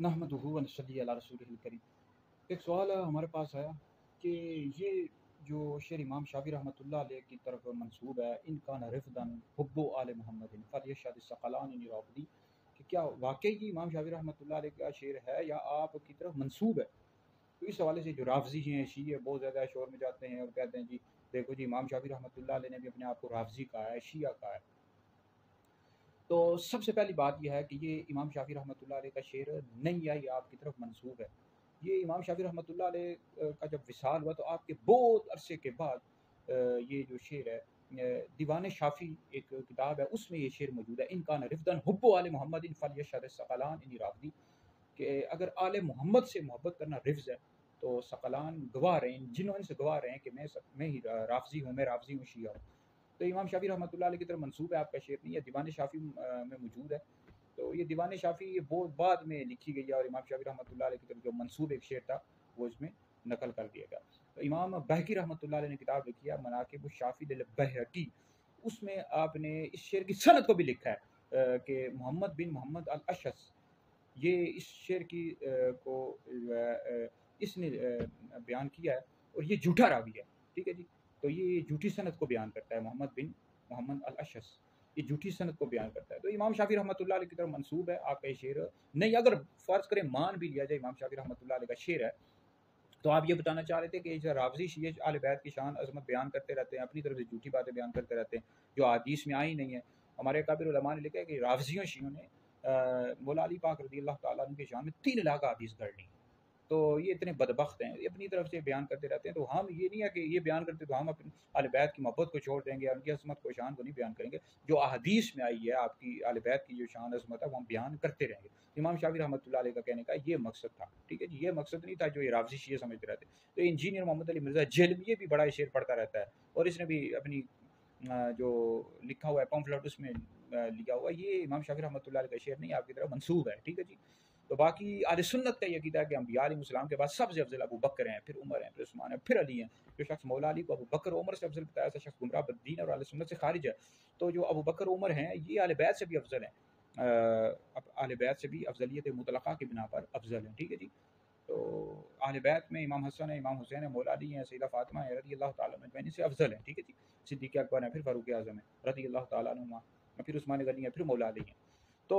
नहमदुहु व नसल्ली अला रसूलिहिल करीम। एक सवाल हमारे पास आया कि ये जो शेर इमाम शाफी रहमतुल्लाह अलैह की तरफ मंसूब है, इनका नरिफदन हुब्बु आले मोहम्मदिन फलियशहद सकलान निराबदी, कि क्या वाकई ही इमाम शाफी रहमतुल्लाह अलैह का शेर है या आपकी तरफ मंसूब है। तो इस हवाले से जो राफजी हैं, शीए बहुत ज़्यादा शोर में जाते हैं और कहते हैं जी देखो जी इमाम शाफी रहमतुल्लाह अलैह ने भी अपने आप को राफजी कहा है, शिया कहा है। तो सबसे पहली बात यह है कि ये इमाम शाफी रहमतुल्लाह अलैह का शेर नहीं है, ये आपकी तरफ मंसूब है। ये इमाम शाफी रहमतुल्लाह अलैह का जब विसाल हुआ तो आपके बहुत अरसे के बाद ये जो शेर है, दीवान शाफी एक किताब है, उसमें ये शेर मौजूद है। इनका रिफ्दन हुब्बु आले मोहम्मद इन फल यशहद सकलान इन रावदी, कि अगर आले मोहम्मद से मोहब्बत करना रिफ्ज है तो सकलान गवाह रहे हैं, जिन्होंने से गवाह रहे हैं कि मैं ही राफजी हूँ, मैं राफजी हूँ, शिया हूँ। तो इमाम शाफी रहमतुल्लाह अलैह की तरफ मंसूब है, आपका शेर नहीं है, दीवान शाफी में मौजूद है। तो ये दीवान शाफी ये बहुत बाद में लिखी गई है और इमाम शाफी रहमतुल्लाह अलैह की तरफ जो मंसूब एक शेर था वो इसमें नकल कर दिया गया। तो इमाम बहकी रहमतुल्लाह अलैह ने किताब लिखी है मनाकिब शाफी लिल बहकी, उसमें आपने इस शेर की सनद को भी लिखा है कि मोहम्मद बिन मोहम्मद अल अशस, ये इस शेर की को इसने बयान किया है और ये झूठा रावी है। ठीक है जी, तो ये झूठी सनद को बयान करता है, मोहम्मद बिन मोहम्मद अल अशस ये झूठी सनद को बयान करता है। तो इमाम शाफी रहमतुल्लाह अलैह की तरफ मंसूब है आपका ये शेर नहीं। अगर फ़र्ज़ करें मान भी लिया जाए इमाम शाफी रहमतुल्लाह अलैह का शेर है, तो आप ये बताना चाह रहे थे कि जो रावजी शिये आले बैत की शान अज़मत बयान करते रहते हैं, अपनी तरफ से झूठी बातें बयान करते रहते हैं जो हदीस में आई नहीं है। हमारे काबिर उलमा ने लिखा है कि रावजियों शियों ने मौला अली पाक रज़ी अल्लाह तआला अन्हु की शान में 3 लाख हदीस गढ़ ली। तो ये इतने बदबख्त हैं, ये अपनी तरफ से बयान करते रहते हैं। तो हम ये नहीं है कि ये बयान करते तो हम अपनी आले बैत की मोहब्बत को छोड़ देंगे या उनकी अज़मत को, शान को नहीं बयान करेंगे। जो अहदीस में आई है आपकी आले बैत की जो शान अज़मत है वो हम बयान करते रहेंगे। इमाम शाफी रहमतुल्लाह अलैह का कहने का ये मकसद था। ठीक है जी, ये मकसद नहीं था जो ये रावजी शिये समझते रहते। तो इंजीनियर मोहम्मद अली मिर्ज़ा जेहलवी भी बड़ा शेर पढ़ता रहता है और इसने भी अपनी जो लिखा हुआ है पम्फलेट उसमें लिखा हुआ, ये इमाम शाफी रहमतुल्लाह अलैह का शेर नहीं, आपकी तरफ मंसूब है। ठीक है जी। तो बाकी अहले सुन्नत का ये अक़ीदा है कि अंबिया अलैहिस्सलाम के बाद सबसे अफजल अबू बकर हैं, फिर उमर हैं, फिर उस्मान हैं, फिर अली हैं। जो शख्स मौला अली को अबू बकर उमर से अफजल बताया, ऐसा शख्स गुमराह बद्दीन और अहले सुन्नत से खारिज है। तो जो अबू बकर उमर हैं ये अहले बैत से भी अफजल हैं, अहले बैत से भी अफजलियत मुतलक़ा की बिना पर अफजल हैं। ठीक है जी। तो अहले बैत में इमाम हसन है, इमाम हुसैन है, मौला अली हैं, सैयदा फातिमा है रज़ी अल्लाह तआला अन्हुम से अफजल हैं। ठीक है जी। सिद्दीक़ अकबर हैं, फिर फ़ारूक़ आज़म है रज़ी अल्लाह तआला अन्हुमा, फिर उस्मान गनी है, फिर मौला अली हैं। तो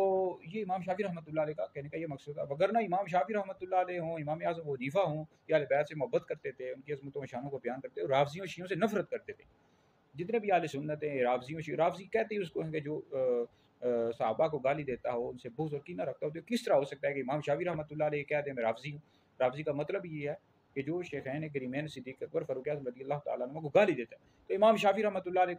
ये इमाम शाफी रहमतुल्लाह अलैह का कहने का ये मकसद है। वगरना इमाम शाफी रहमतुल्लाह अलैह हों, इमाम आज़म अबू हनीफ़ा हों, ये अहले बैत से मोहब्बत करते थे, उनकी अज़मतों व शानों को बयान करते थे, राफ़ज़ियों शियों से नफ़रत करते थे। जितने भी अहले सुन्नत हैं राफ़ज़ियों राफ़ज़ी कहते ही उसको हैं कि जो सहाबा को गाली देता हो, उनसे बुग़्ज़ और कीना रखता हो। तो किस तरह हो सकता है कि इमाम शाफी रहमतुल्लाह अलैह कह दें मैं राफ़ज़ी हूँ। राफ़ज़ी का मतलब ये है कि जो शेखैन करीमैन सिद्दीक़ अकबर फ़ारूक़ आज़म रज़ी अल्लाह तआला अन्हुमा को गाली देता है। तो इमाम शाफी रहमतुल्लाह अलैह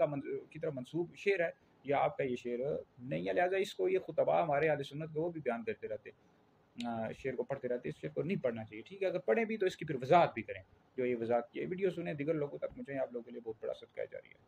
की तरफ मंसूब शेर है, या आपका ये शेर नहीं है। लिहाजा इसको ये खुतबा हमारे अहले सुन्नत के वो भी बयान करते रहते, शेर को पढ़ते रहते, इस शेर को नहीं पढ़ना चाहिए। ठीक है, अगर पढ़ें भी तो इसकी फिर वज़ाहत भी करें, जो ये वज़ाहत की है। वीडियो सुने, दीगर लोगों तक पहुँचाएँ, आप लोगों के लिए बहुत बड़ा सदका जारी है।